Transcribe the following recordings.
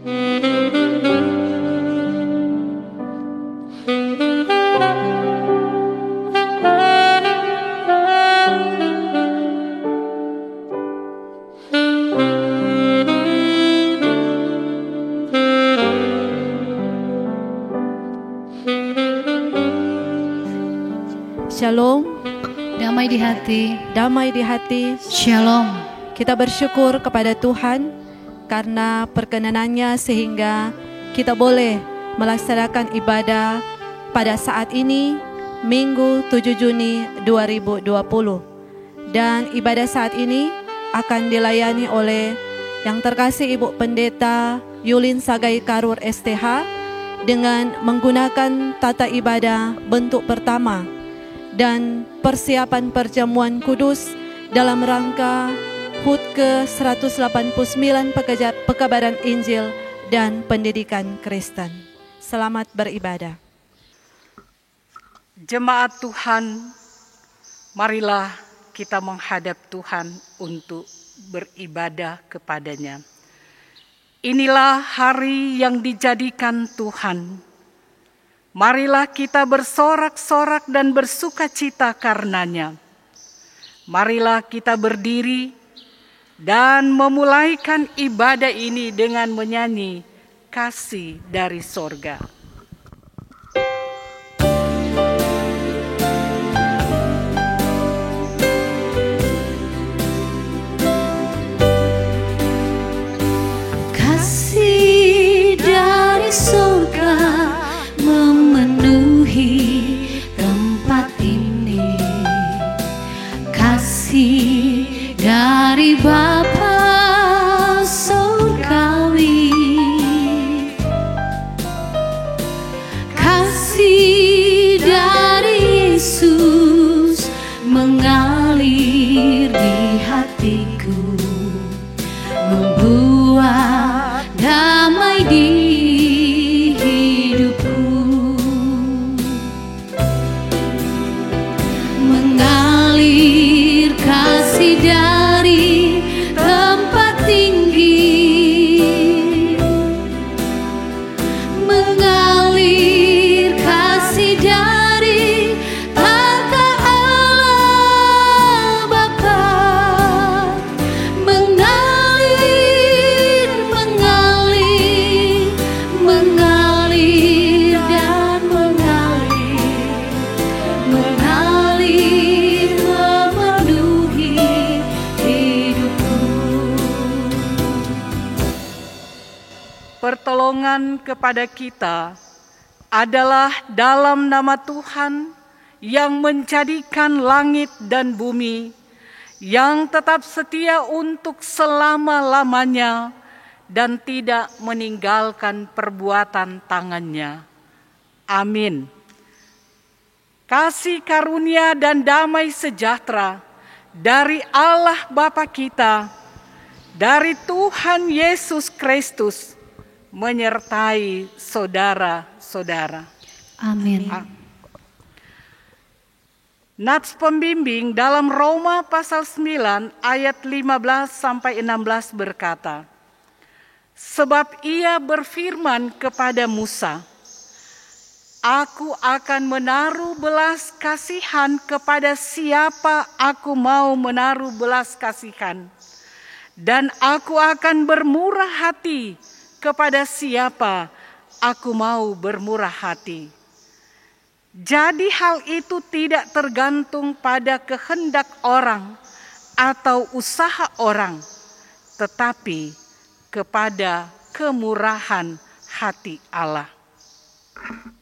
Shalom, Damai di hati. damai di hati. Shalom. Kita bersyukur kepada Tuhan karena perkenanannya sehingga kita boleh melaksanakan ibadah pada saat ini, Minggu 7 Juni 2020. Dan ibadah saat ini akan dilayani oleh yang terkasih Ibu Pendeta Yulin Sagai Karur STH dengan menggunakan tata ibadah bentuk pertama dan persiapan perjamuan kudus dalam rangka HUT ke-189 Pekabaran Injil dan Pendidikan Kristen. Selamat beribadah. Jemaat Tuhan, marilah kita menghadap Tuhan untuk beribadah kepadanya. Inilah hari yang dijadikan Tuhan. Marilah kita bersorak-sorak dan bersukacita karenanya. Marilah kita berdiri dan memulaikan ibadah ini dengan menyanyi Kasih dari Sorga. Kasih dari surga memenuhi tempat ini. Kasih dari Bapa surgawi. Kasih dari Yesus mengalir di hatiku, membuat damai di hidupku. Mengalir kasih dari tempat tinggi, mengalir kasih dari tahta Allah Bapa. Mengalir, mengalir, mengalir dan mengalir, mengalir memenuhi hidupku. Pertolongan kepada kita adalah dalam nama Tuhan yang menjadikan langit dan bumi, yang tetap setia untuk selama-lamanya dan tidak meninggalkan perbuatan tangannya. Amin. Kasih karunia dan damai sejahtera dari Allah Bapa kita, dari Tuhan Yesus Kristus, menyertai saudara-saudara. Amin. Nats pembimbing dalam Roma pasal 9 ayat 15 sampai 16 berkata, sebab ia berfirman kepada Musa, aku akan menaruh belas kasihan kepada siapa aku mau menaruh belas kasihan, dan aku akan bermurah hati kepada siapa aku mau bermurah hati. Jadi hal itu tidak tergantung pada kehendak orang atau usaha orang, tetapi kepada kemurahan hati Allah. Ku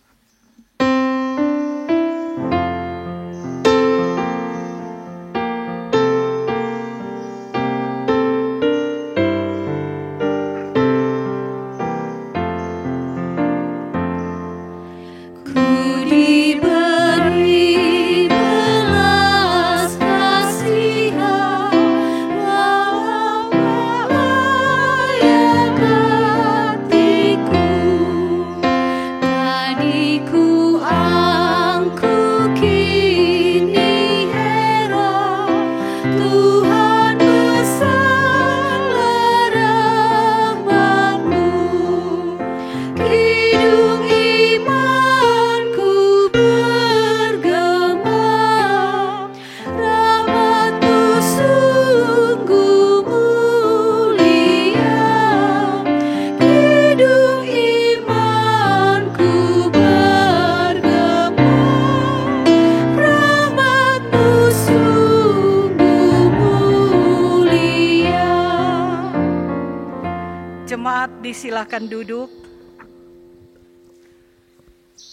bertempat disilakan duduk.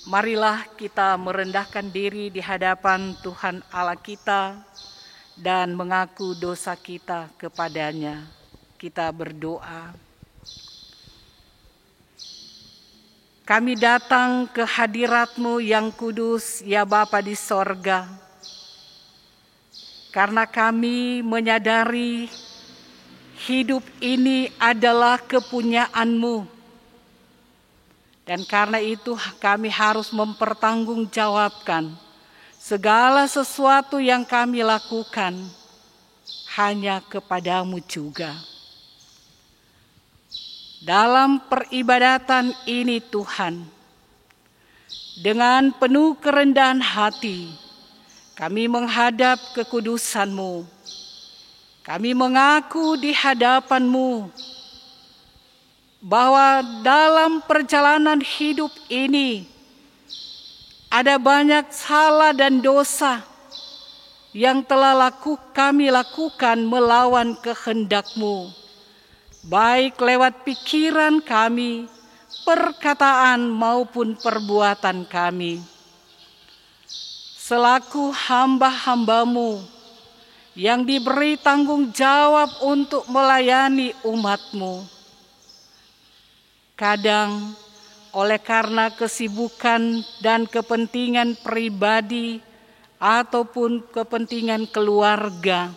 Marilah kita merendahkan diri di hadapan Tuhan Allah kita dan mengaku dosa kita kepadanya. Kita berdoa. Kami datang ke hadirat-Mu yang kudus, ya Bapa di sorga. Karena kami menyadari hidup ini adalah kepunyaan-Mu. Dan karena itu kami harus mempertanggungjawabkan segala sesuatu yang kami lakukan hanya kepada-Mu juga. Dalam peribadatan ini Tuhan, dengan penuh kerendahan hati, kami menghadap kekudusan-Mu. Kami mengaku di hadapan-Mu bahwa dalam perjalanan hidup ini ada banyak salah dan dosa yang telah kami lakukan melawan kehendak-Mu, baik lewat pikiran kami, perkataan maupun perbuatan kami. Selaku hamba-hamba-Mu yang diberi tanggung jawab untuk melayani umat-Mu, kadang oleh karena kesibukan dan kepentingan pribadi ataupun kepentingan keluarga,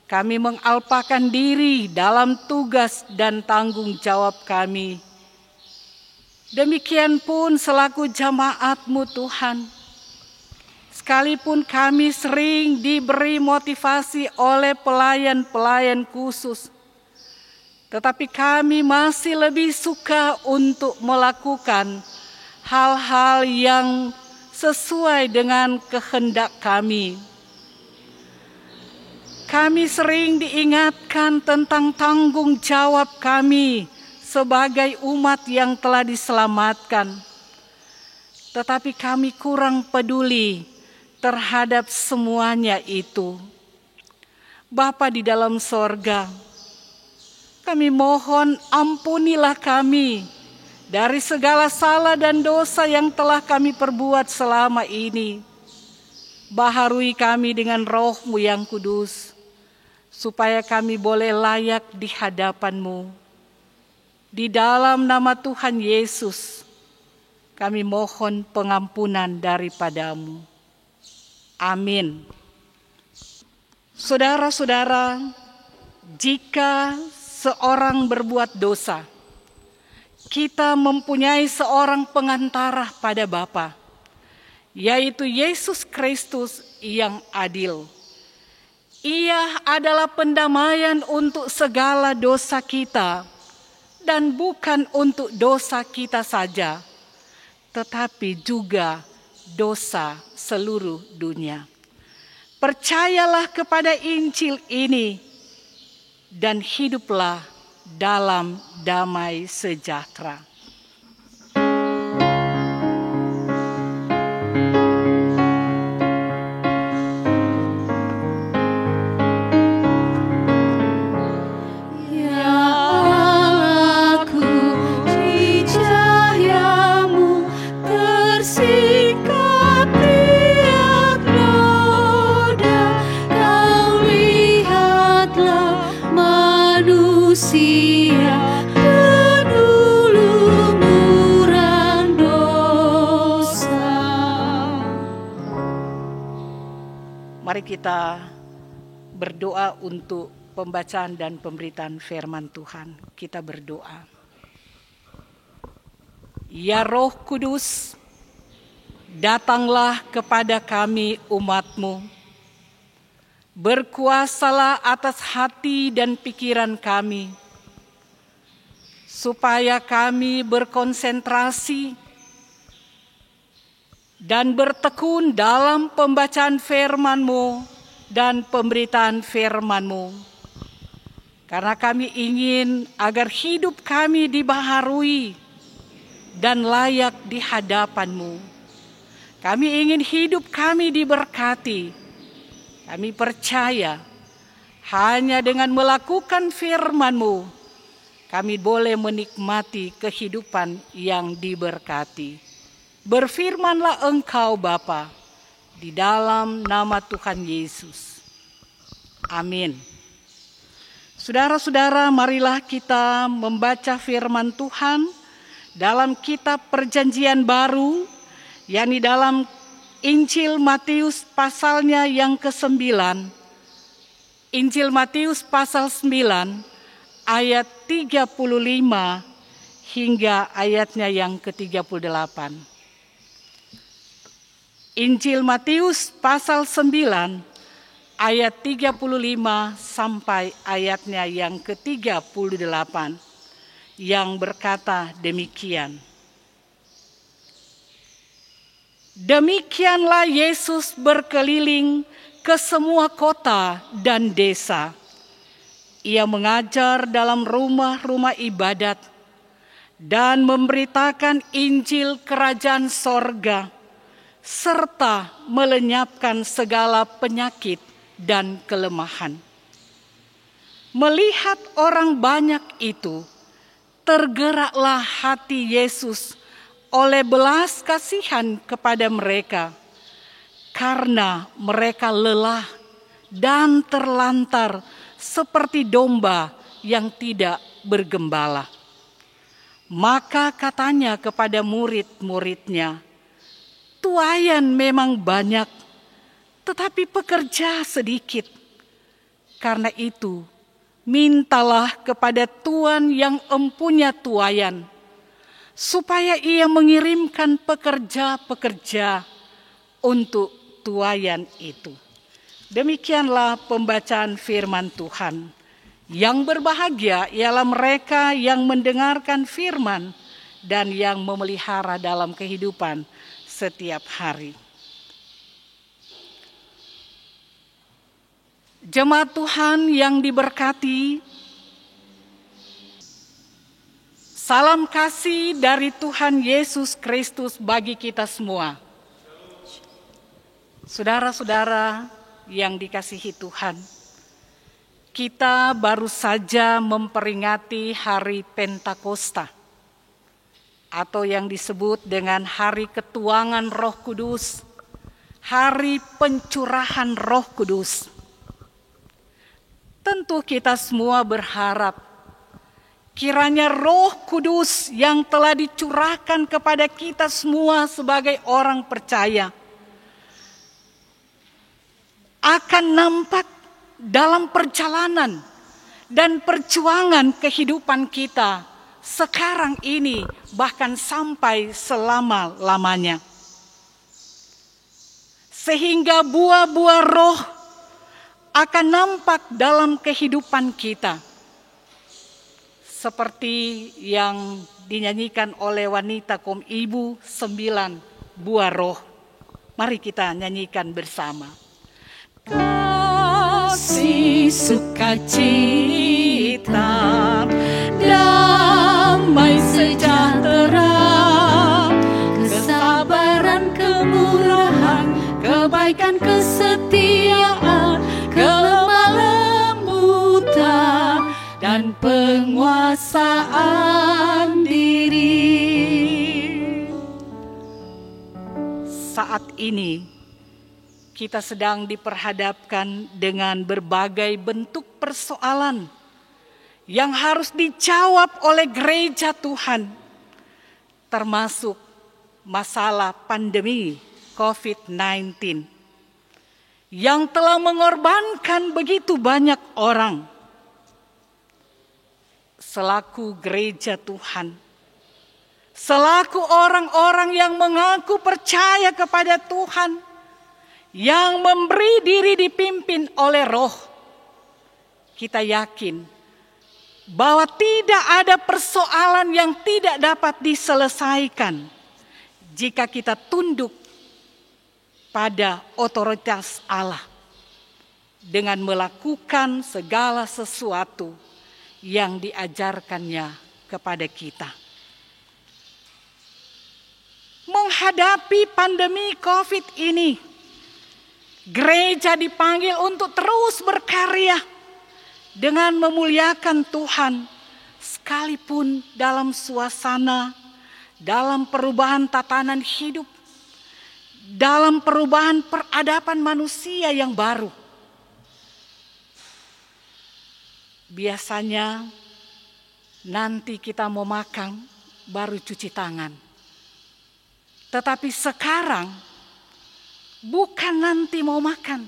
kami mengalpakan diri dalam tugas dan tanggung jawab kami. Demikian pun selaku jamaat-Mu Tuhan, sekalipun kami sering diberi motivasi oleh pelayan-pelayan khusus, tetapi kami masih lebih suka untuk melakukan hal-hal yang sesuai dengan kehendak kami. Kami sering diingatkan tentang tanggung jawab kami sebagai umat yang telah diselamatkan. Tetapi kami kurang peduli terhadap semuanya itu. Bapa di dalam sorga, kami mohon ampunilah kami dari segala salah dan dosa yang telah kami perbuat selama ini. Baharui kami dengan Roh-Mu yang kudus, supaya kami boleh layak di hadapan-Mu. Di dalam nama Tuhan Yesus, kami mohon pengampunan daripada-Mu. Amin. Saudara-saudara, jika seorang berbuat dosa, kita mempunyai seorang pengantara pada Bapa, yaitu Yesus Kristus yang adil. Ia adalah pendamaian untuk segala dosa kita, dan bukan untuk dosa kita saja, tetapi juga dosa seluruh dunia. Percayalah kepada Injil ini, dan hiduplah dalam damai sejahtera. Mari kita berdoa untuk pembacaan dan pemberitaan firman Tuhan. Kita berdoa. Ya Roh Kudus, datanglah kepada kami umat-Mu. Berkuasalah atas hati dan pikiran kami, supaya kami berkonsentrasi dan bertekun dalam pembacaan firman-Mu dan pemberitaan firman-Mu. Karena kami ingin agar hidup kami dibaharui dan layak di hadapan-Mu. Kami ingin hidup kami diberkati. Kami percaya hanya dengan melakukan firman-Mu, kami boleh menikmati kehidupan yang diberkati. Berfirmanlah Engkau Bapa, di dalam nama Tuhan Yesus. Amin. Saudara-saudara, marilah kita membaca firman Tuhan dalam kitab Perjanjian Baru, yakni dalam Injil Matius pasalnya yang ke-9. Injil Matius pasal 9 ayat 35 hingga ayatnya yang ke-38. Injil Matius pasal 9 ayat 35 sampai ayatnya yang ke-38 yang berkata demikian. Demikianlah Yesus berkeliling ke semua kota dan desa. Ia mengajar dalam rumah-rumah ibadat dan memberitakan Injil Kerajaan Sorga, serta melenyapkan segala penyakit dan kelemahan. Melihat orang banyak itu, tergeraklah hati Yesus oleh belas kasihan kepada mereka, karena mereka lelah dan terlantar seperti domba yang tidak bergembala. Maka katanya kepada murid-muridnya, tuaian memang banyak, tetapi pekerja sedikit. Karena itu, mintalah kepada Tuan yang empunya tuaian, supaya ia mengirimkan pekerja-pekerja untuk tuaian itu. Demikianlah pembacaan firman Tuhan. Yang berbahagia ialah mereka yang mendengarkan firman dan yang memelihara dalam kehidupan setiap hari. Jemaat Tuhan yang diberkati, salam kasih dari Tuhan Yesus Kristus bagi kita semua. Saudara-saudara yang dikasihi Tuhan, kita baru saja memperingati hari Pentakosta atau yang disebut dengan hari ketuangan Roh Kudus, hari pencurahan Roh Kudus. Tentu kita semua berharap kiranya Roh Kudus yang telah dicurahkan kepada kita semua sebagai orang percaya akan nampak dalam perjalanan dan perjuangan kehidupan kita sekarang ini, bahkan sampai selama-lamanya. Sehingga buah-buah roh akan nampak dalam kehidupan kita. Seperti yang dinyanyikan oleh wanita kaum ibu, 9 buah roh. Mari kita nyanyikan bersama. Kasih, sukacita, damai sejahtera, kesabaran, kemurahan, kebaikan, kesetiaan, kelemah lembutan, dan penguasaan diri. Saat ini kita sedang diperhadapkan dengan berbagai bentuk persoalan yang harus dijawab oleh gereja Tuhan, termasuk masalah pandemi COVID-19 yang telah mengorbankan begitu banyak orang. Selaku gereja Tuhan, selaku orang-orang yang mengaku percaya kepada Tuhan, yang memberi diri dipimpin oleh Roh, kita yakin bahwa tidak ada persoalan yang tidak dapat diselesaikan jika kita tunduk pada otoritas Allah dengan melakukan segala sesuatu yang diajarkannya kepada kita. Menghadapi pandemi COVID ini, gereja dipanggil untuk terus berkarya dengan memuliakan Tuhan sekalipun dalam suasana, dalam perubahan tatanan hidup, dalam perubahan peradaban manusia yang baru. Biasanya nanti kita mau makan baru cuci tangan. Tetapi sekarang bukan nanti mau makan.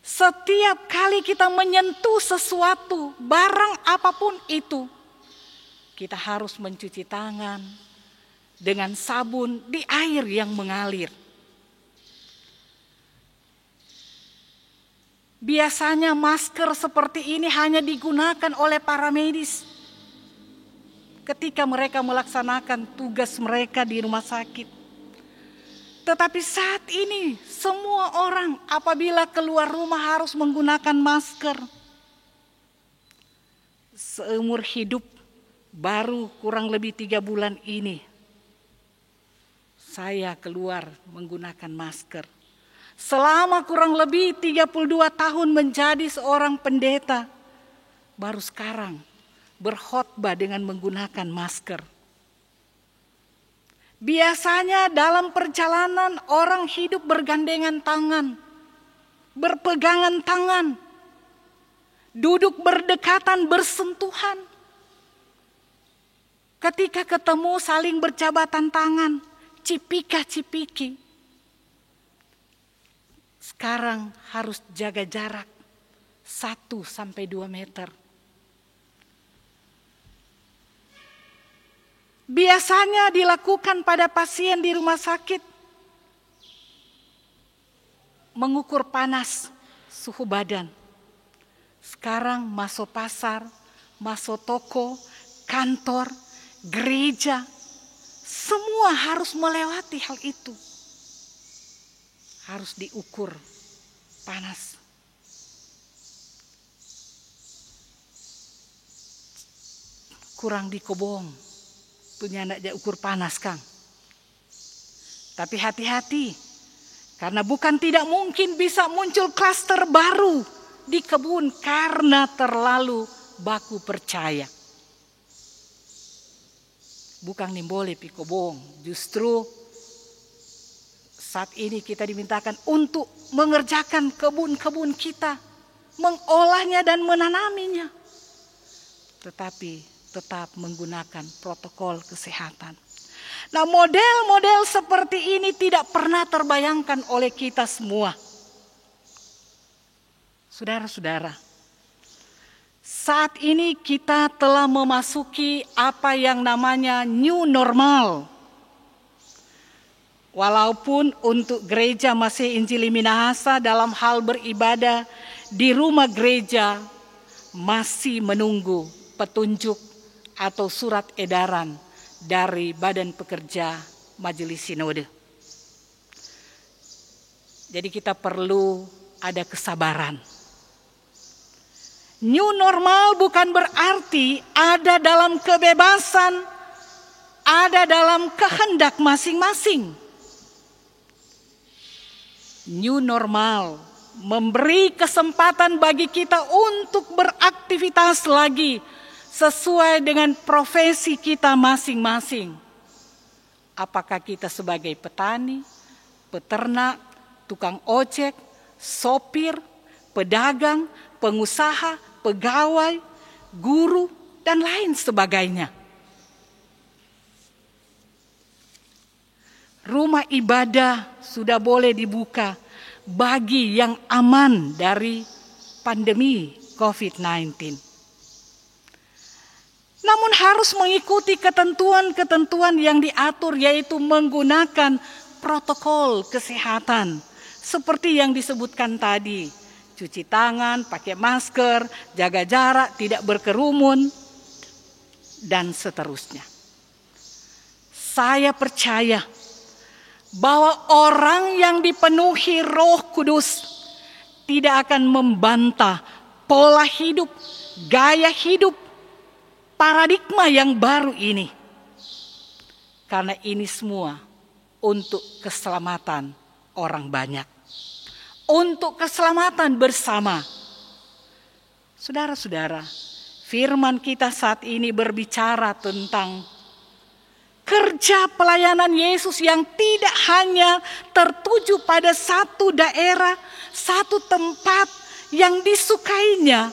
Setiap kali kita menyentuh sesuatu, barang apapun itu, kita harus mencuci tangan dengan sabun di air yang mengalir. Biasanya masker seperti ini hanya digunakan oleh para medis ketika mereka melaksanakan tugas mereka di rumah sakit. Tetapi saat ini semua orang apabila keluar rumah harus menggunakan masker. Seumur hidup baru kurang lebih 3 bulan ini saya keluar menggunakan masker. Selama kurang lebih 32 tahun menjadi seorang pendeta, baru sekarang berkhotbah dengan menggunakan masker. Biasanya dalam perjalanan orang hidup bergandengan tangan, berpegangan tangan, duduk berdekatan, bersentuhan. Ketika ketemu saling berjabatan tangan, cipika-cipiki. Sekarang harus jaga jarak 1-2 meter. Biasanya dilakukan pada pasien di rumah sakit. Mengukur panas, suhu badan. Sekarang masuk pasar, masuk toko, kantor, gereja. Semua harus melewati hal itu. Harus diukur panas. Kurang dikobong. Punya anak dia ukur panas, Kang. Tapi hati-hati, karena bukan tidak mungkin bisa muncul klaster baru di kebun karena terlalu baku percaya. Bukan boleh pikobong, justru saat ini kita dimintakan untuk mengerjakan kebun-kebun kita, mengolahnya dan menanaminya. Tetapi tetap menggunakan protokol kesehatan. Nah, model-model seperti ini tidak pernah terbayangkan oleh kita semua. Saudara-saudara, saat ini kita telah memasuki apa yang namanya new normal. Walaupun untuk gereja masih Injili Minahasa dalam hal beribadah di rumah gereja masih menunggu petunjuk atau surat edaran dari Badan Pekerja Majelis Sinode. Jadi kita perlu ada kesabaran. New normal bukan berarti ada dalam kebebasan, ada dalam kehendak masing-masing. New normal memberi kesempatan bagi kita untuk beraktivitas lagi sesuai dengan profesi kita masing-masing. Apakah kita sebagai petani, peternak, tukang ojek, sopir, pedagang, pengusaha, pegawai, guru, dan lain sebagainya. Rumah ibadah sudah boleh dibuka bagi yang aman dari pandemi COVID-19. Namun harus mengikuti ketentuan-ketentuan yang diatur, yaitu menggunakan protokol kesehatan. Seperti yang disebutkan tadi, cuci tangan, pakai masker, jaga jarak, tidak berkerumun, dan seterusnya. Saya percaya bahwa orang yang dipenuhi Roh Kudus tidak akan membantah pola hidup, gaya hidup, paradigma yang baru ini. Karena ini semua untuk keselamatan orang banyak. Untuk keselamatan bersama. Saudara-saudara, firman kita saat ini berbicara tentang kerja pelayanan Yesus yang tidak hanya tertuju pada satu daerah, satu tempat yang disukainya,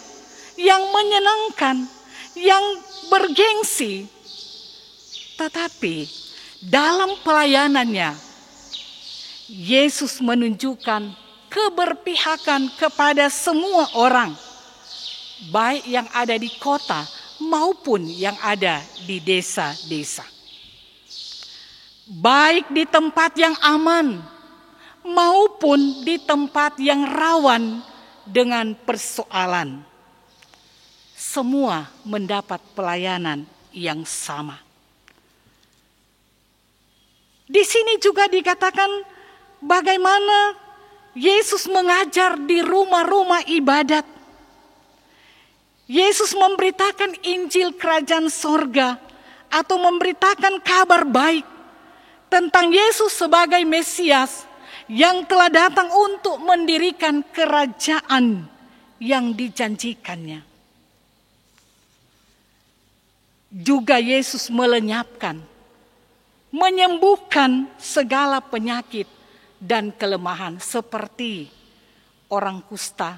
yang menyenangkan, yang bergengsi. Tetapi dalam pelayanannya, Yesus menunjukkan keberpihakan kepada semua orang, baik yang ada di kota maupun yang ada di desa-desa. Baik di tempat yang aman maupun di tempat yang rawan dengan persoalan. Semua mendapat pelayanan yang sama. Di sini juga dikatakan bagaimana Yesus mengajar di rumah-rumah ibadat. Yesus memberitakan Injil Kerajaan Sorga atau memberitakan kabar baik tentang Yesus sebagai Mesias yang telah datang untuk mendirikan kerajaan yang dijanjikannya. Juga Yesus melenyapkan, menyembuhkan segala penyakit dan kelemahan seperti orang kusta,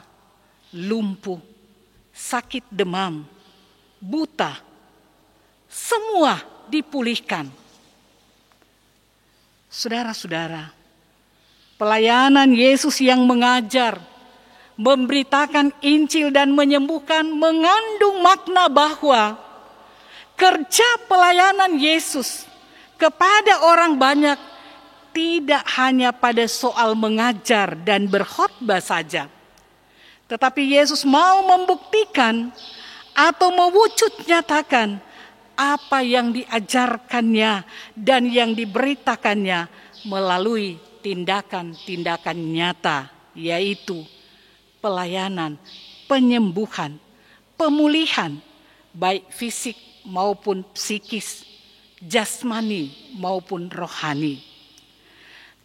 lumpuh, sakit demam, buta, semua dipulihkan. Saudara-saudara, pelayanan Yesus yang mengajar, memberitakan Injil dan menyembuhkan mengandung makna bahwa kerja pelayanan Yesus kepada orang banyak tidak hanya pada soal mengajar dan berkhotbah saja. Tetapi Yesus mau membuktikan atau mewujud nyatakan apa yang diajarkannya dan yang diberitakannya melalui tindakan-tindakan nyata, yaitu pelayanan, penyembuhan, pemulihan, baik fisik maupun psikis, jasmani maupun rohani.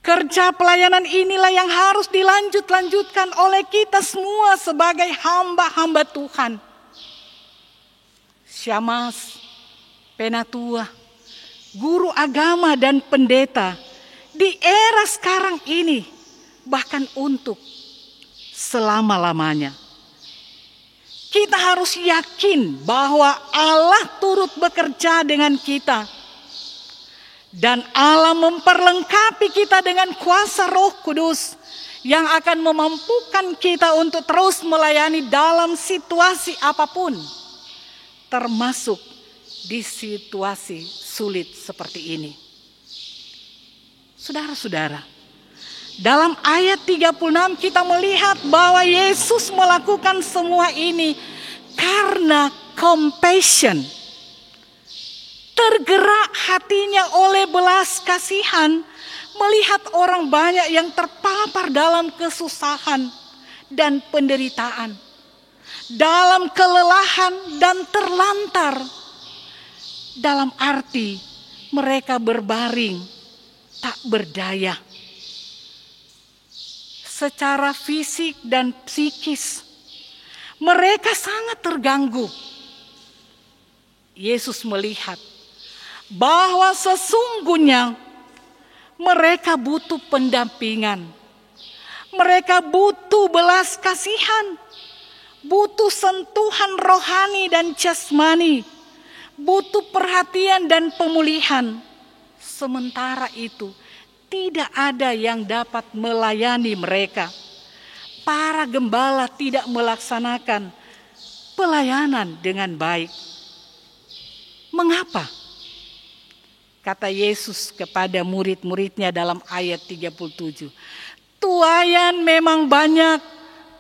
Kerja pelayanan inilah yang harus dilanjutkan oleh kita semua sebagai hamba-hamba Tuhan. Syamas, penatua, guru agama dan pendeta di era sekarang ini, bahkan untuk selama-lamanya. Kita harus yakin bahwa Allah turut bekerja dengan kita. Dan Allah memperlengkapi kita dengan kuasa Roh Kudus yang akan memampukan kita untuk terus melayani dalam situasi apapun, termasuk di situasi sulit seperti ini. Saudara-saudara, dalam ayat 36 kita melihat bahwa Yesus melakukan semua ini karena compassion. Tergerak hatinya oleh belas kasihan melihat orang banyak yang terpapar dalam kesusahan dan penderitaan, dalam kelelahan dan terlantar. Dalam arti mereka berbaring tak berdaya secara fisik dan psikis. Mereka sangat terganggu. Yesus melihat bahwa sesungguhnya mereka butuh pendampingan. Mereka butuh belas kasihan, butuh sentuhan rohani dan jasmani, butuh perhatian dan pemulihan. Sementara itu, tidak ada yang dapat melayani mereka. Para gembala tidak melaksanakan pelayanan dengan baik. Mengapa? Kata Yesus kepada murid-muridnya dalam ayat 37. Tuaian memang banyak,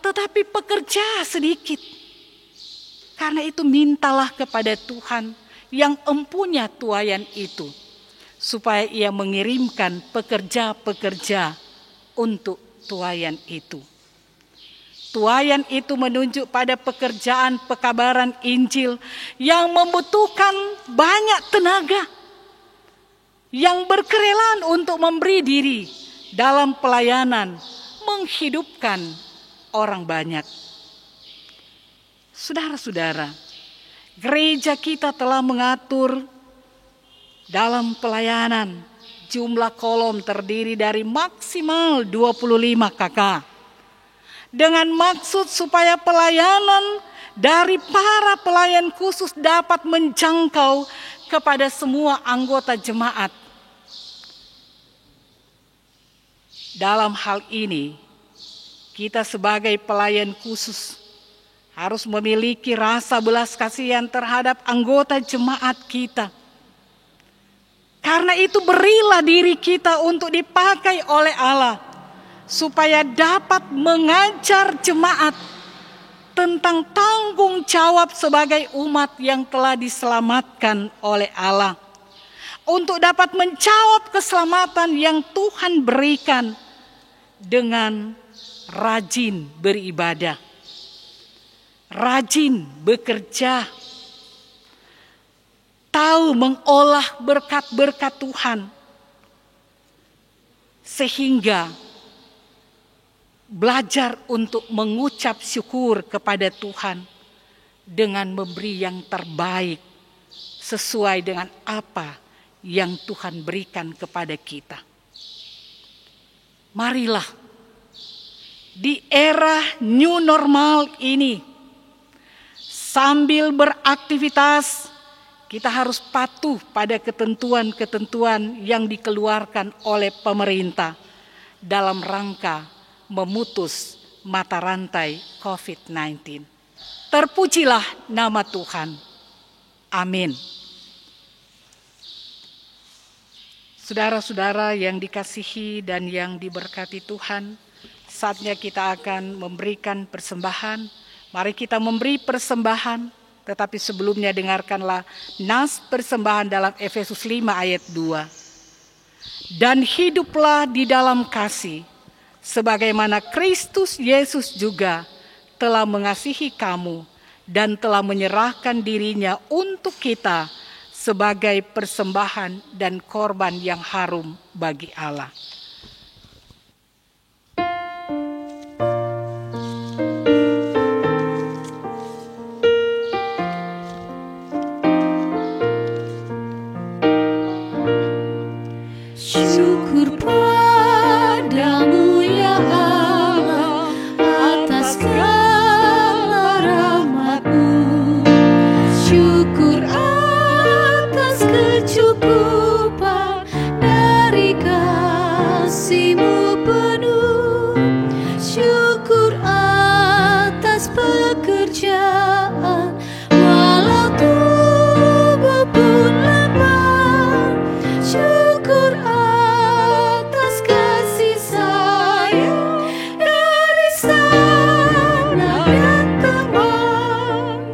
tetapi pekerja sedikit. Karena itu mintalah kepada Tuhan yang empunya tuaian itu, supaya ia mengirimkan pekerja-pekerja untuk tuaian itu. Tuaian itu menunjuk pada pekerjaan pekabaran Injil yang membutuhkan banyak tenaga, yang berkerelaan untuk memberi diri dalam pelayanan menghidupkan orang banyak. Saudara-saudara, gereja kita telah mengatur dalam pelayanan jumlah kolom terdiri dari maksimal 25 KK. Dengan maksud supaya pelayanan dari para pelayan khusus dapat menjangkau kepada semua anggota jemaat. Dalam hal ini, kita sebagai pelayan khusus harus memiliki rasa belas kasihan terhadap anggota jemaat kita. Karena itu berilah diri kita untuk dipakai oleh Allah, supaya dapat mengajar jemaat tentang tanggung jawab sebagai umat yang telah diselamatkan oleh Allah. Untuk dapat menjawab keselamatan yang Tuhan berikan dengan rajin beribadah, rajin bekerja, tahu mengolah berkat-berkat Tuhan, sehingga belajar untuk mengucap syukur kepada Tuhan dengan memberi yang terbaik sesuai dengan apa yang Tuhan berikan kepada kita. Marilah di era new normal ini, sambil beraktivitas, kita harus patuh pada ketentuan-ketentuan yang dikeluarkan oleh pemerintah dalam rangka memutus mata rantai COVID-19. Terpujilah nama Tuhan. Amin. Saudara-saudara yang dikasihi dan yang diberkati Tuhan, saatnya kita akan memberikan persembahan. Mari kita memberi persembahan, tetapi sebelumnya dengarkanlah nas persembahan dalam Efesus 5 ayat 2. Dan hiduplah di dalam kasih, sebagaimana Kristus Yesus juga telah mengasihi kamu dan telah menyerahkan dirinya untuk kita sebagai persembahan dan korban yang harum bagi Allah. Syukur padamu ya Allah atas segala rahmat-Mu. Syukur atas kecukupan dari kasih-Mu penuh. Syukur atas pekerjaan walau tubuh pun lemah. Syukur atas kasih sayang dari sanak dan teman.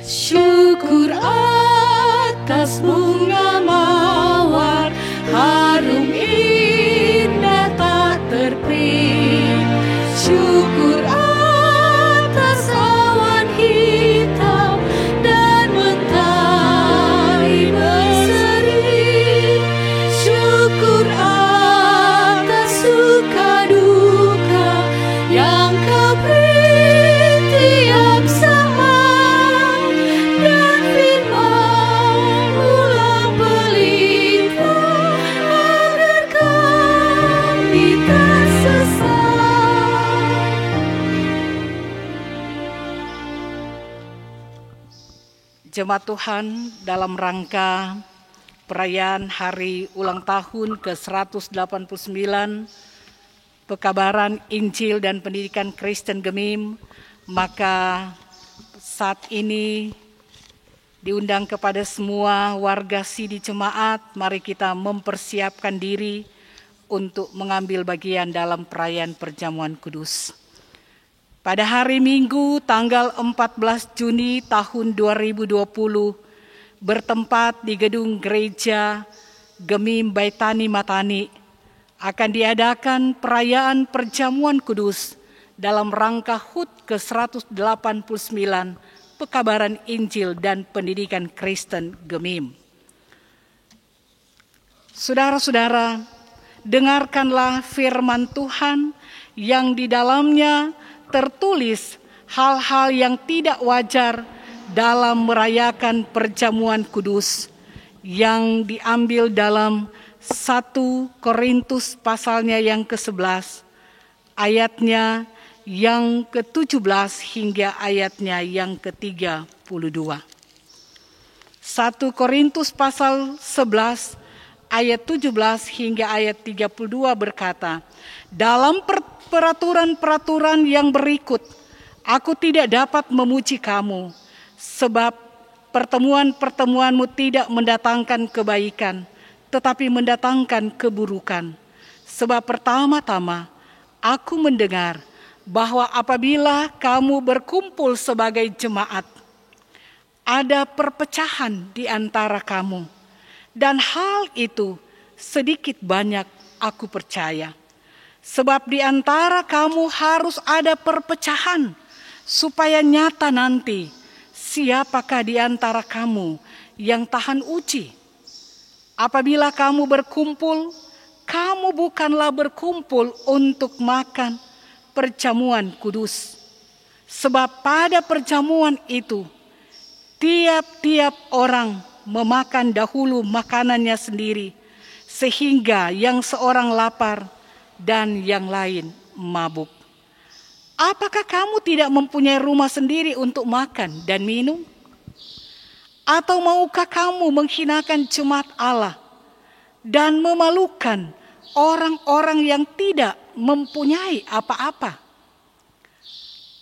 Syukur atas bunga mawar harum indah tak terperi. Syukur atas awan hitam dan mentari berseri. Syukur atas suka duka yang Kau beri tiap saat, dan firman-Mu lah pelita agar kami tak sesat. Jemaat Tuhan, dalam rangka perayaan hari ulang tahun ke-189 Pekabaran Injil dan Pendidikan Kristen Gemim, maka saat ini diundang kepada semua warga Sidi Jemaat, mari kita mempersiapkan diri untuk mengambil bagian dalam perayaan perjamuan kudus. Pada hari Minggu tanggal 14 Juni tahun 2020, bertempat di gedung gereja Gemim Baitani Matani, akan diadakan perayaan perjamuan kudus dalam rangka HUT ke-189 Pekabaran Injil dan Pendidikan Kristen Gemim. Saudara-saudara, dengarkanlah firman Tuhan yang di dalamnya tertulis hal-hal yang tidak wajar dalam merayakan perjamuan kudus yang diambil dalam 1 Korintus pasalnya yang ke-11, ayatnya yang ke-17 hingga ayatnya yang ke-32. 1 Korintus pasal 11 ayat 17 hingga ayat 32 berkata, dalam peraturan-peraturan yang berikut, aku tidak dapat memuji kamu, sebab pertemuan-pertemuanmu tidak mendatangkan kebaikan, tetapi mendatangkan keburukan. Sebab pertama-tama aku mendengar bahwa apabila kamu berkumpul sebagai jemaat, ada perpecahan di antara kamu, dan hal itu sedikit banyak aku percaya. Sebab di antara kamu harus ada perpecahan, supaya nyata nanti siapakah di antara kamu yang tahan uji. Apabila kamu berkumpul, kamu bukanlah berkumpul untuk makan perjamuan kudus. Sebab pada perjamuan itu, tiap-tiap orang memakan dahulu makanannya sendiri, sehingga yang seorang lapar dan yang lain mabuk. Apakah kamu tidak mempunyai rumah sendiri untuk makan dan minum? Atau maukah kamu menghinakan jemaat Allah dan memalukan orang-orang yang tidak mempunyai apa-apa?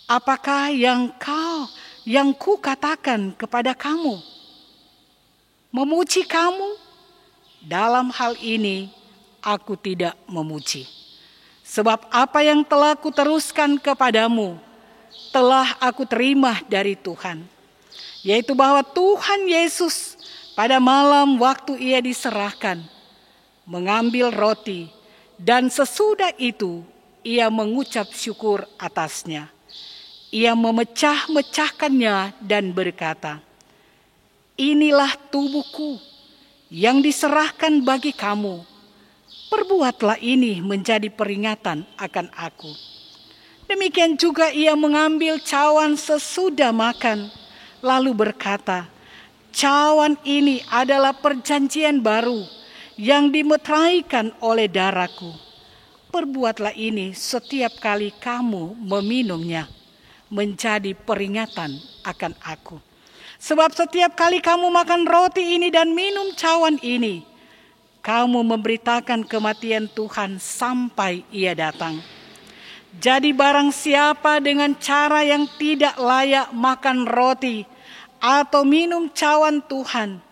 Apakah yang ku katakan kepada kamu, memuji kamu? Dalam hal ini aku tidak memuji. Sebab apa yang telah kuteruskan kepadamu telah aku terima dari Tuhan, yaitu bahwa Tuhan Yesus pada malam waktu ia diserahkan mengambil roti, dan sesudah itu ia mengucap syukur atasnya. Ia memecah-mecahkannya dan berkata, inilah tubuhku yang diserahkan bagi kamu. Perbuatlah ini menjadi peringatan akan aku. Demikian juga ia mengambil cawan sesudah makan, lalu berkata, cawan ini adalah perjanjian baru yang dimeteraikan oleh darahku. Perbuatlah ini setiap kali kamu meminumnya, menjadi peringatan akan aku. Sebab setiap kali kamu makan roti ini dan minum cawan ini, kamu memberitakan kematian Tuhan sampai ia datang. Jadi barang siapa dengan cara yang tidak layak makan roti atau minum cawan Tuhan,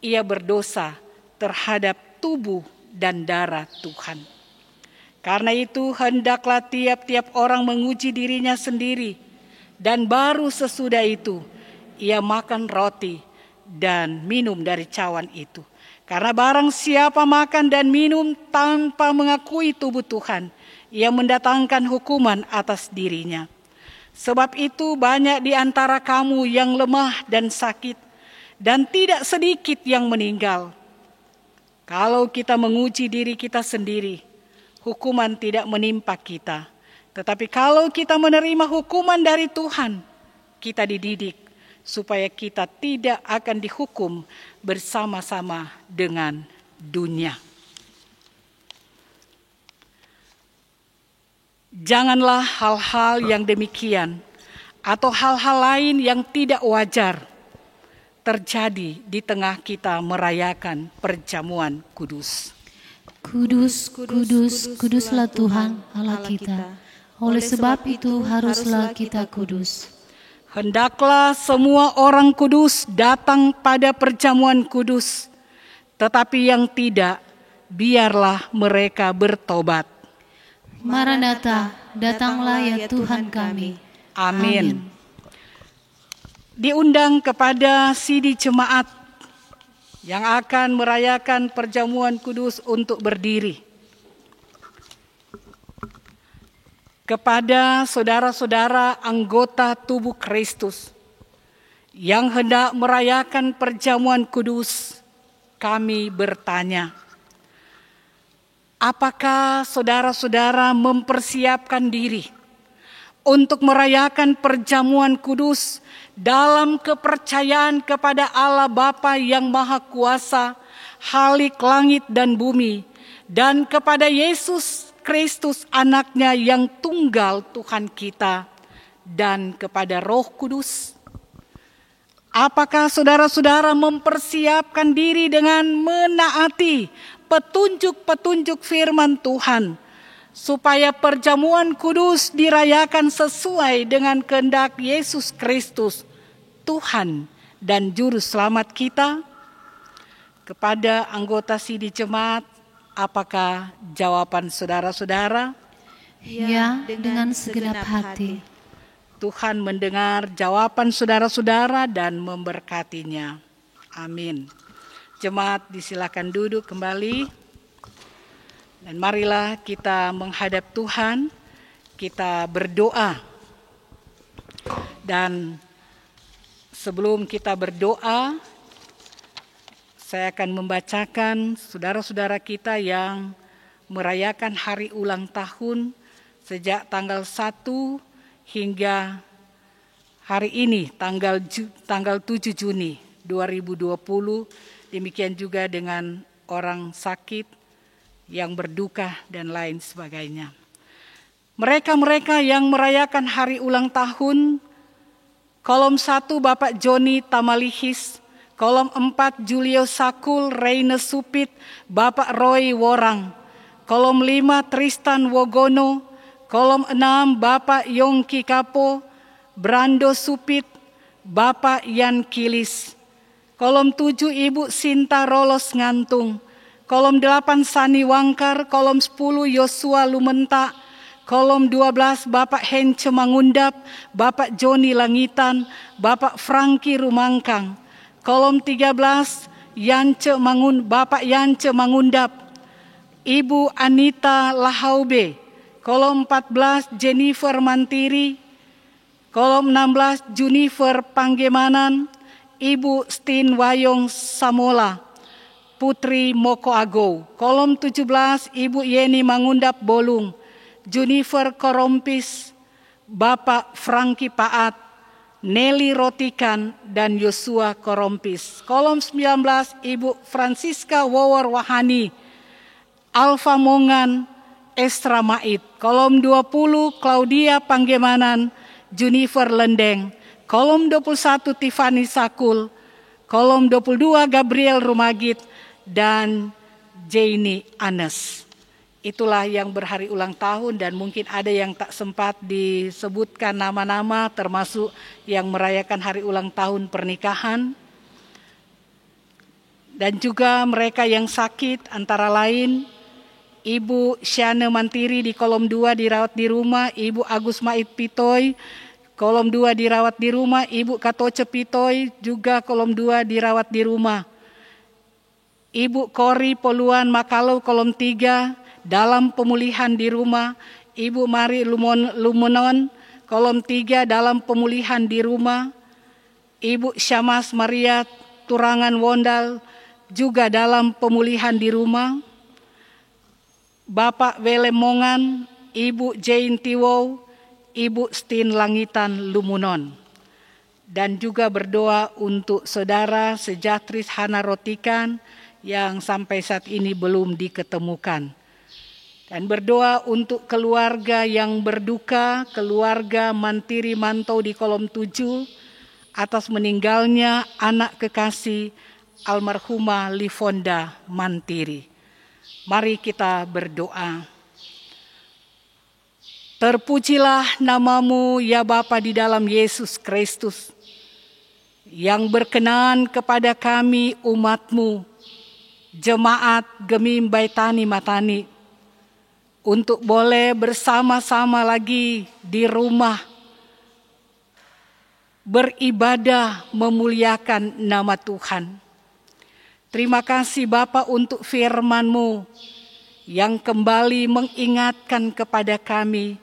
ia berdosa terhadap tubuh dan darah Tuhan. Karena itu hendaklah tiap-tiap orang menguji dirinya sendiri, dan baru sesudah itu ia makan roti dan minum dari cawan itu. Karena barang siapa makan dan minum tanpa mengakui tubuh Tuhan, ia mendatangkan hukuman atas dirinya. Sebab itu banyak di antara kamu yang lemah dan sakit, dan tidak sedikit yang meninggal. Kalau kita menguji diri kita sendiri, hukuman tidak menimpa kita. Tetapi kalau kita menerima hukuman dari Tuhan, kita dididik supaya kita tidak akan dihukum bersama-sama dengan dunia. Janganlah hal-hal yang demikian atau hal-hal lain yang tidak wajar terjadi di tengah kita merayakan perjamuan kudus. Kudus, kudus, kuduslah Tuhan Allah kita. Oleh sebab itu haruslah kita kudus. Hendaklah semua orang kudus datang pada perjamuan kudus, tetapi yang tidak, biarlah mereka bertobat. Maranatha, datanglah ya Tuhan kami. Amin. Diundang kepada sidi jemaat yang akan merayakan perjamuan kudus untuk berdiri. Kepada saudara-saudara anggota tubuh Kristus yang hendak merayakan perjamuan kudus, kami bertanya, apakah saudara-saudara mempersiapkan diri untuk merayakan perjamuan kudus dalam kepercayaan kepada Allah Bapa yang Maha Kuasa, Khalik langit dan bumi, dan kepada Yesus Kristus anaknya yang tunggal Tuhan kita, dan kepada Roh Kudus. Apakah saudara-saudara mempersiapkan diri dengan menaati petunjuk-petunjuk firman Tuhan, supaya perjamuan kudus dirayakan sesuai dengan kehendak Yesus Kristus, Tuhan dan Juru Selamat kita? Kepada anggota Sidih Jemaat, apakah jawaban saudara-saudara? Ya, dengan segenap hati. Tuhan mendengar jawaban saudara-saudara dan memberkatinya. Amin. Jemaat disilakan duduk kembali. Dan marilah kita menghadap Tuhan, kita berdoa. Dan sebelum kita berdoa, saya akan membacakan saudara-saudara kita yang merayakan hari ulang tahun sejak tanggal 1 hingga hari ini tanggal 7 Juni 2020. Demikian juga dengan orang sakit yang berduka dan lain sebagainya. Mereka-mereka yang merayakan hari ulang tahun, kolom 1 Bapak Joni Tamalihis, kolom 4 Julio Sakul, Reine Supit, Bapak Roy Worang, kolom 5 Tristan Wogono, kolom 6 Bapak Yongki Kapo, Brando Supit, Bapak Yan Kilis, kolom 7 Ibu Sinta Rolos Ngantung, kolom 8 Sani Wangkar, kolom 10 Yosua Lumenta, kolom 12 Bapak Hence Mangundap, Bapak Joni Langitan, Bapak Franky Rumangkang, kolom 13 Bapak Yance Mangundap, Ibu Anita Lahaube, kolom 14 Jennifer Mantiri, kolom 16 Junifer Panggemanan, Ibu Stin Wayong Samola, Putri Moko Ago, kolom 17 Ibu Yeni Mangundap Bolung, Junifer Korompis, Bapak Franky Paat, Nelly Rotikan dan Yosua Korompis, kolom 19 Ibu Francisca Wawar Wahani, Alfa Mongan, Estra Mait, kolom 20 Claudia Panggemanan, Junifer Lendeng, kolom 21 Tiffany Sakul, kolom 22 Gabriel Rumagit, dan Jaini Anes. Itulah yang berhari ulang tahun, dan mungkin ada yang tak sempat disebutkan nama-nama, termasuk yang merayakan hari ulang tahun pernikahan. Dan juga mereka yang sakit, antara lain Ibu Syane Mantiri di kolom 2 dirawat di rumah, Ibu Agus Mait Pitoy kolom 2 dirawat di rumah, Ibu Katoce Pitoy juga kolom 2 dirawat di rumah. Ibu Kori Poluan Makalau kolom 3 dalam pemulihan di rumah, Ibu Mari Lumunon kolom 3 dalam pemulihan di rumah, Ibu Syamas Maria Turangan Wondal juga dalam pemulihan di rumah, Bapak Wele Mongan, Ibu Jane Tiwow, Ibu Stin Langitan Lumunon. Dan juga berdoa untuk saudara Sejatris Hana Rotikan yang sampai saat ini belum diketemukan. Dan berdoa untuk keluarga yang berduka, keluarga Mantiri Mantau di kolom 7, atas meninggalnya anak kekasih almarhumah Lifonda Mantiri. Mari kita berdoa. Terpujilah namamu ya Bapa di dalam Yesus Kristus, yang berkenan kepada kami umat-Mu, jemaat Gemim Baitani Matani, untuk boleh bersama-sama lagi di rumah, beribadah memuliakan nama Tuhan. Terima kasih Bapa untuk firman-Mu yang kembali mengingatkan kepada kami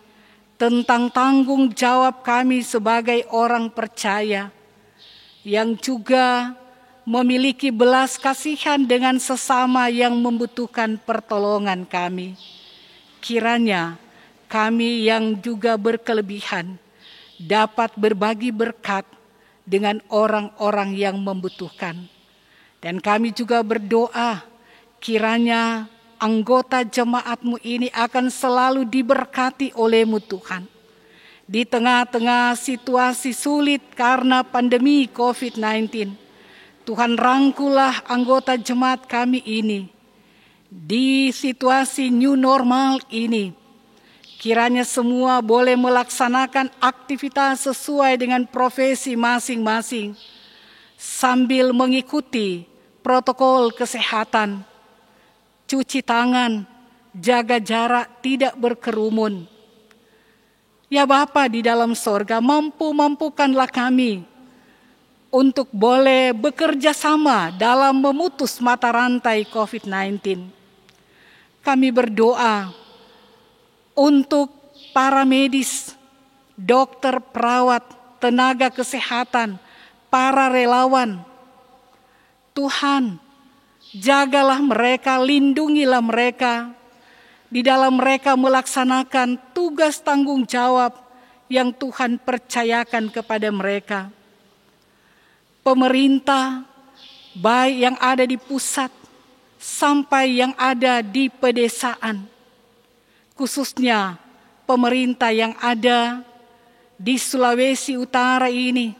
tentang tanggung jawab kami sebagai orang percaya, yang juga memiliki belas kasihan dengan sesama yang membutuhkan pertolongan kami. Kiranya kami yang juga berkelebihan dapat berbagi berkat dengan orang-orang yang membutuhkan. Dan kami juga berdoa kiranya anggota jemaat-Mu ini akan selalu diberkati oleh-Mu Tuhan. Di tengah-tengah situasi sulit karena pandemi COVID-19, Tuhan rangkulah anggota jemaat kami ini. Di situasi new normal ini, kiranya semua boleh melaksanakan aktivitas sesuai dengan profesi masing-masing, sambil mengikuti protokol kesehatan, cuci tangan, jaga jarak, tidak berkerumun. Ya Bapa di dalam sorga, mampukanlah kami untuk boleh bekerja sama dalam memutus mata rantai COVID-19. Kami berdoa untuk para medis, dokter, perawat, tenaga kesehatan, para relawan. Tuhan, jagalah mereka, lindungilah mereka, di dalam mereka melaksanakan tugas tanggung jawab yang Tuhan percayakan kepada mereka. Pemerintah, baik yang ada di pusat sampai yang ada di pedesaan, khususnya pemerintah yang ada di Sulawesi Utara ini,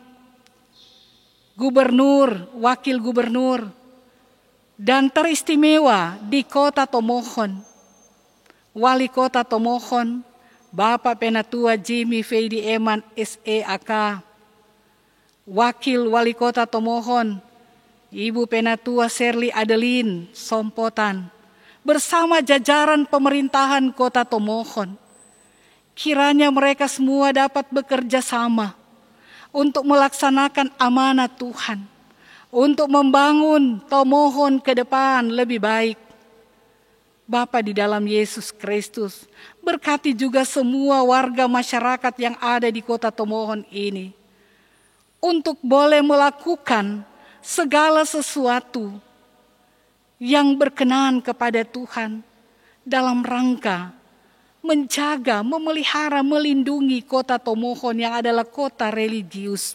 gubernur, wakil gubernur, dan teristimewa di Kota Tomohon, Wali Kota Tomohon, Bapak Penatua Jimmy Feidi Eman SEAK, Wakil Wali Kota Tomohon, Ibu Penatua Serli Adeline Sompotan, bersama jajaran pemerintahan Kota Tomohon. Kiranya mereka semua dapat bekerja sama untuk melaksanakan amanat Tuhan, untuk membangun Tomohon ke depan lebih baik. Bapa di dalam Yesus Kristus, berkati juga semua warga masyarakat yang ada di Kota Tomohon ini, untuk boleh melakukan segala sesuatu yang berkenan kepada Tuhan dalam rangka menjaga, memelihara, melindungi Kota Tomohon yang adalah kota religius.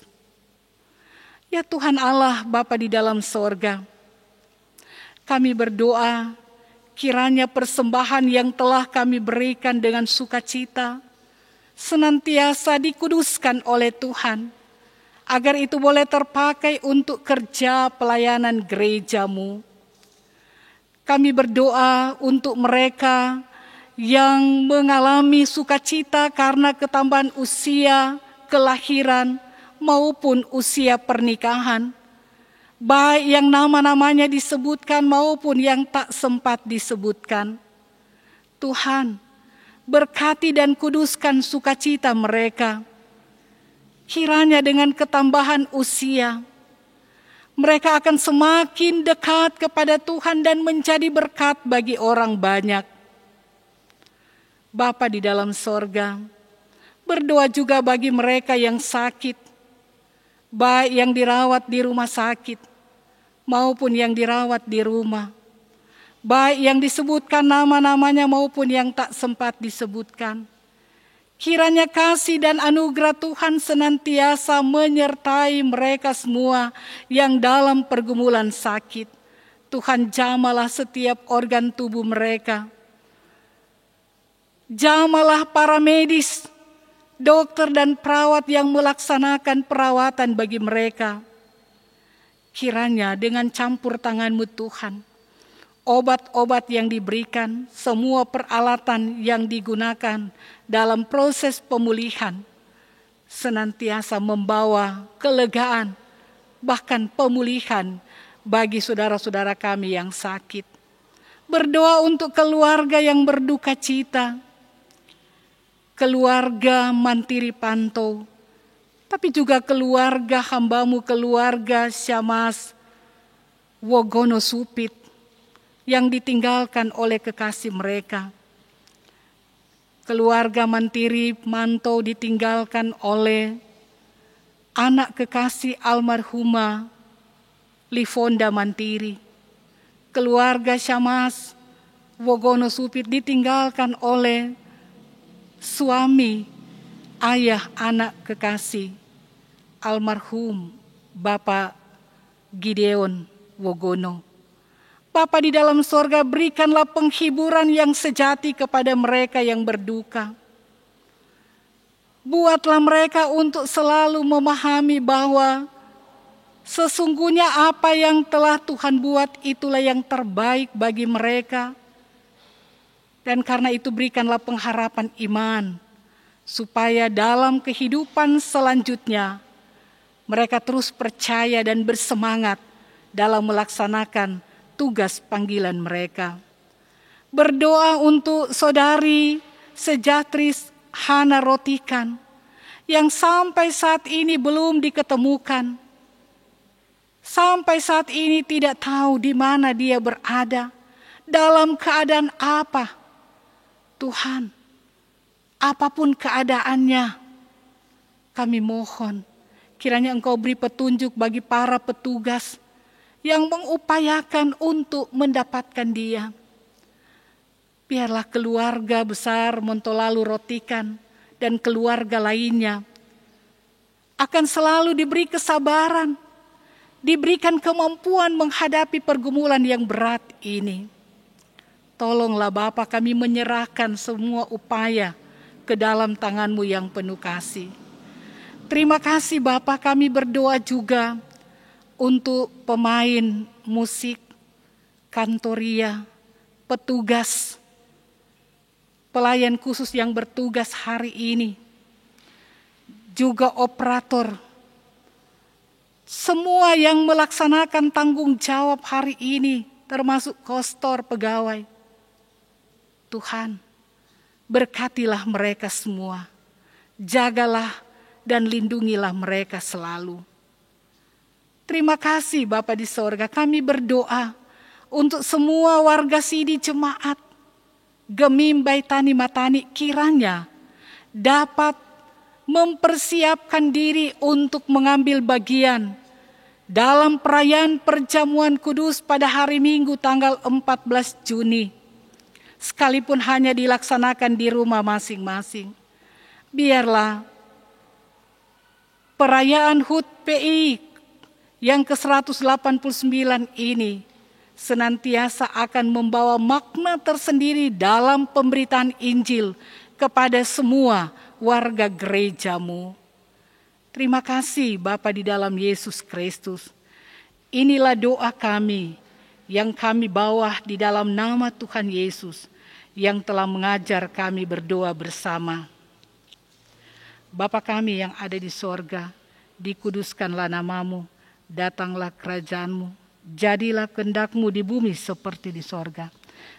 Ya Tuhan Allah, Bapa di dalam sorga, kami berdoa kiranya persembahan yang telah kami berikan dengan sukacita senantiasa dikuduskan oleh Tuhan, agar itu boleh terpakai untuk kerja pelayanan gereja-Mu. Kami berdoa untuk mereka yang mengalami sukacita karena ketambahan usia kelahiran maupun usia pernikahan, baik yang nama-namanya disebutkan maupun yang tak sempat disebutkan. Tuhan, berkati dan kuduskan sukacita mereka. Kiranya dengan ketambahan usia, mereka akan semakin dekat kepada Tuhan dan menjadi berkat bagi orang banyak. Bapa di dalam sorga, berdoa juga bagi mereka yang sakit, baik yang dirawat di rumah sakit maupun yang dirawat di rumah, baik yang disebutkan nama-namanya maupun yang tak sempat disebutkan. Kiranya kasih dan anugerah Tuhan senantiasa menyertai mereka semua yang dalam pergumulan sakit. Tuhan jamalah setiap organ tubuh mereka. Jamalah para medis, dokter dan perawat yang melaksanakan perawatan bagi mereka. Kiranya dengan campur tangan-Mu Tuhan, obat-obat yang diberikan, semua peralatan yang digunakan dalam proses pemulihan senantiasa membawa kelegaan, bahkan pemulihan bagi saudara-saudara kami yang sakit. Berdoa untuk keluarga yang berduka cita, keluarga Mantiri Panto, tapi juga keluarga hamba-Mu, keluarga Syamas Wogono Supit, yang ditinggalkan oleh kekasih mereka. Keluarga Mantiri Manto ditinggalkan oleh anak kekasih almarhumah Lifonda Mantiri. Keluarga Syamas Wogono Supit ditinggalkan oleh suami, ayah, anak kekasih, almarhum Bapak Gideon Wogono. Bapa di dalam sorga, berikanlah penghiburan yang sejati kepada mereka yang berduka. Buatlah mereka untuk selalu memahami bahwa sesungguhnya apa yang telah Tuhan buat itulah yang terbaik bagi mereka. Dan karena itu berikanlah pengharapan iman, supaya dalam kehidupan selanjutnya mereka terus percaya dan bersemangat dalam melaksanakan tugas panggilan mereka. Berdoa untuk saudari Sejatris Hana Rotikan yang sampai saat ini belum diketemukan. Sampai saat ini tidak tahu di mana dia berada, dalam keadaan apa. Tuhan, apapun keadaannya, kami mohon kiranya Engkau beri petunjuk bagi para petugas yang mengupayakan untuk mendapatkan dia. Biarlah keluarga besar Montolalu Rotikan dan keluarga lainnya akan selalu diberi kesabaran, diberikan kemampuan menghadapi pergumulan yang berat ini. Tolonglah Bapa, kami menyerahkan semua upaya ke dalam tangan-Mu yang penuh kasih. Terima kasih Bapa, kami berdoa juga untuk pemain musik, kantoria, petugas, pelayan khusus yang bertugas hari ini, juga operator, semua yang melaksanakan tanggung jawab hari ini, termasuk kostor pegawai. Tuhan, berkatilah mereka semua, jagalah dan lindungilah mereka selalu. Terima kasih Bapa di sorga, kami berdoa untuk semua warga Sidi Jemaat Gemimbai Tani Matani, kiranya dapat mempersiapkan diri untuk mengambil bagian dalam perayaan perjamuan kudus pada hari Minggu tanggal 14 Juni. Sekalipun hanya dilaksanakan di rumah masing-masing. Biarlah perayaan HUT PI yang ke-189 ini senantiasa akan membawa makna tersendiri dalam pemberitaan Injil kepada semua warga gereja-Mu. Terima kasih Bapa di dalam Yesus Kristus. Inilah doa kami yang kami bawa di dalam nama Tuhan Yesus yang telah mengajar kami berdoa bersama. Bapa kami yang ada di sorga, dikuduskanlah nama-Mu, datanglah kerajaan-Mu, jadilah kehendak-Mu di bumi seperti di sorga.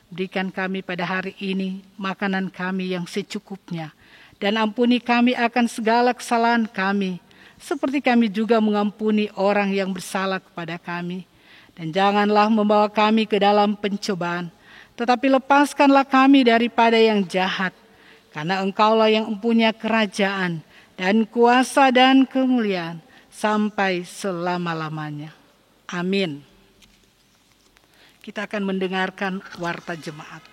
Berikan kami pada hari ini makanan kami yang secukupnya, dan ampuni kami akan segala kesalahan kami, seperti kami juga mengampuni orang yang bersalah kepada kami. Dan janganlah membawa kami ke dalam pencobaan, tetapi lepaskanlah kami daripada yang jahat, karena Engkaulah yang mempunyai kerajaan dan kuasa dan kemuliaan sampai selama-lamanya. Amin. Kita akan mendengarkan warta jemaat.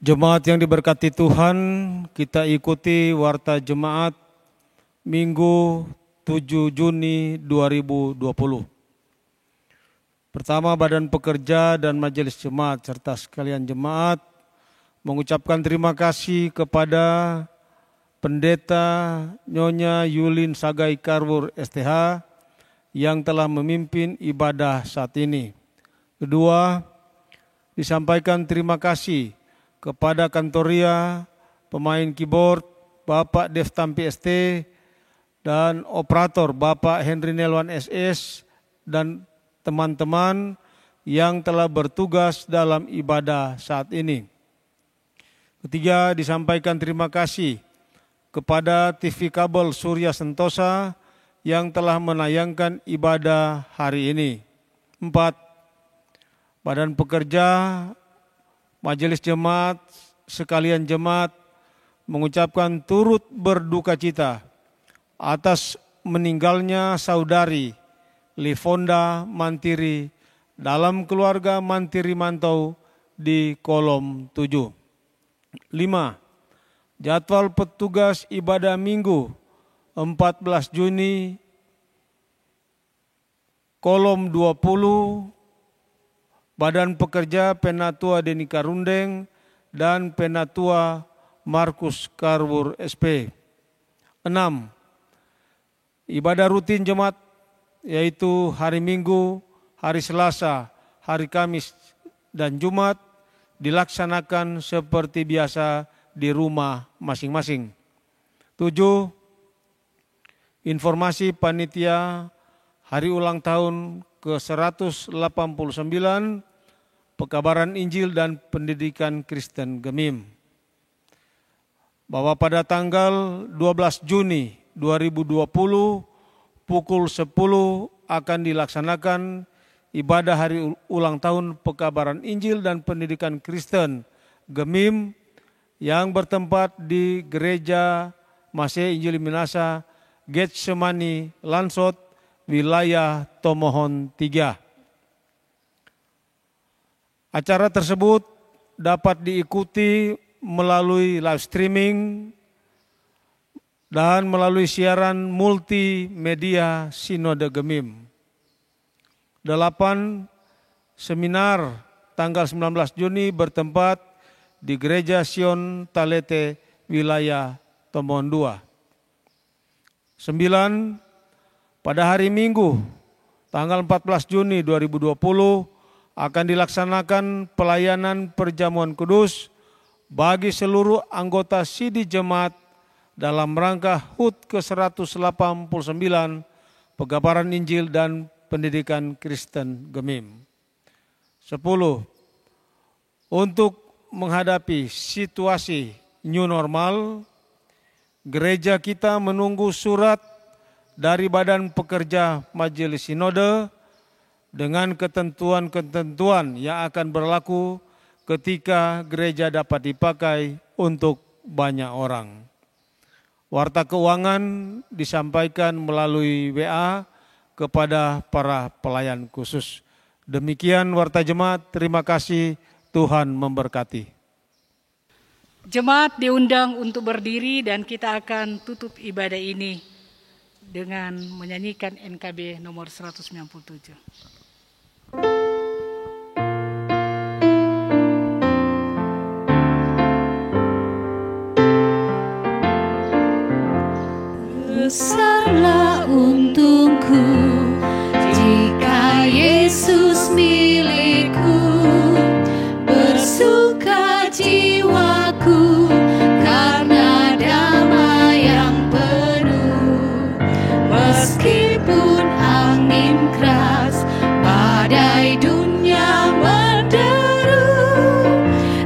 Jemaat yang diberkati Tuhan, kita ikuti warta jemaat Minggu 7 Juni 2020. Pertama, Badan Pekerja dan Majelis Jemaat serta sekalian jemaat mengucapkan terima kasih kepada Pendeta Nyonya Yulin Sagai Karwur STH yang telah memimpin ibadah saat ini. Kedua, disampaikan terima kasih kepada kantoria, pemain keyboard, Bapak Dev Tampi ST, dan operator Bapak Henry Nelwan SS, dan teman-teman yang telah bertugas dalam ibadah saat ini. Ketiga, disampaikan terima kasih kepada TV Kabel Surya Sentosa yang telah menayangkan ibadah hari ini. 4. Badan Pekerja, Majelis Jemaat, sekalian jemaat mengucapkan turut berduka cita atas meninggalnya saudari Lifonda Mantiri dalam keluarga Mantiri Mantau di Kolom 7. 5. Jadwal petugas ibadah Minggu 14 Juni kolom 20 Badan Pekerja Penatua Deni Karundeng dan Penatua Markus Karbur SP. 6. Ibadah rutin jemaat yaitu hari Minggu, hari Selasa, hari Kamis, dan Jumat dilaksanakan seperti biasa di rumah masing-masing. 7. Informasi panitia hari ulang tahun ke-189 Pekabaran Injil dan Pendidikan Kristen Gemim. Bahwa pada tanggal 12 Juni 2020 pukul 10 akan dilaksanakan ibadah hari ulang tahun Pekabaran Injil dan Pendidikan Kristen Gemim yang bertempat di Gereja Masih Injil Minasa, Getsemani, Lansot, wilayah Tomohon 3. Acara tersebut dapat diikuti melalui live streaming dan melalui siaran multimedia Sinode Gemim. 8. Seminar tanggal 19 Juni bertempat di Gereja Sion Talete, wilayah Tomohon 2. 9. Pada hari Minggu tanggal 14 Juni 2020 akan dilaksanakan pelayanan perjamuan kudus bagi seluruh anggota Sidi Jemaat dalam rangka HUT ke-189 Pekabaran Injil dan Pendidikan Kristen Gemim. 10. Untuk menghadapi situasi new normal, gereja kita menunggu surat dari Badan Pekerja Majelis Sinode dengan ketentuan-ketentuan yang akan berlaku ketika gereja dapat dipakai untuk banyak orang. Warta keuangan disampaikan melalui WA kepada para pelayan khusus. Demikian warta jemaat, terima kasih, Tuhan memberkati. Jemaat diundang untuk berdiri dan kita akan tutup ibadah ini dengan menyanyikan NKB nomor 197. Besarlah untungku jika Yesus milikku, bersuka jiwaku karena damai yang penuh. Meskipun angin keras, badai dunia menderu,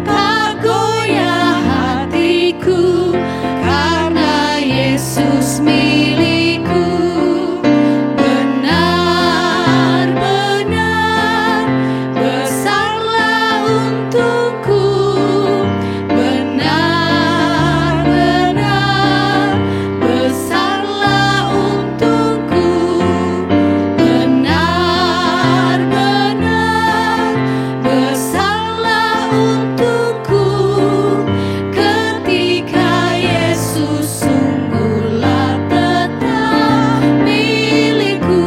tak goyah hatiku karena Yesus milikku. Benar-benar besarlah untungku, benar-benar besarlah untungku, benar-benar besarlah untukku ketika Yesus sungguhlah tetap milikku.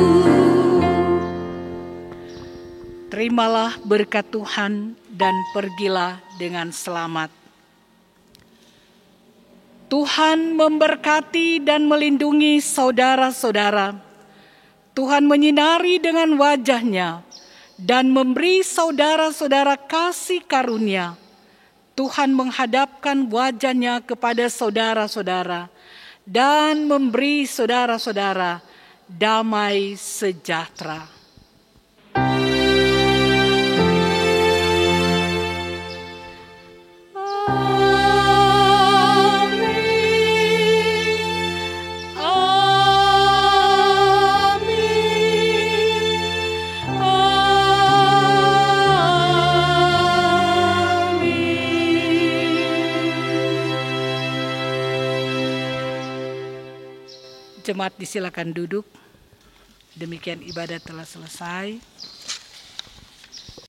Terimalah berkat Tuhan dan pergilah dengan selamat. Tuhan memberkati dan melindungi saudara-saudara. Tuhan menyinari dengan wajah-Nya dan memberi saudara-saudara kasih karunia. Tuhan menghadapkan wajah-Nya kepada saudara-saudara dan memberi saudara-saudara damai sejahtera. Jemaat disilakan duduk. Demikian ibadah telah selesai.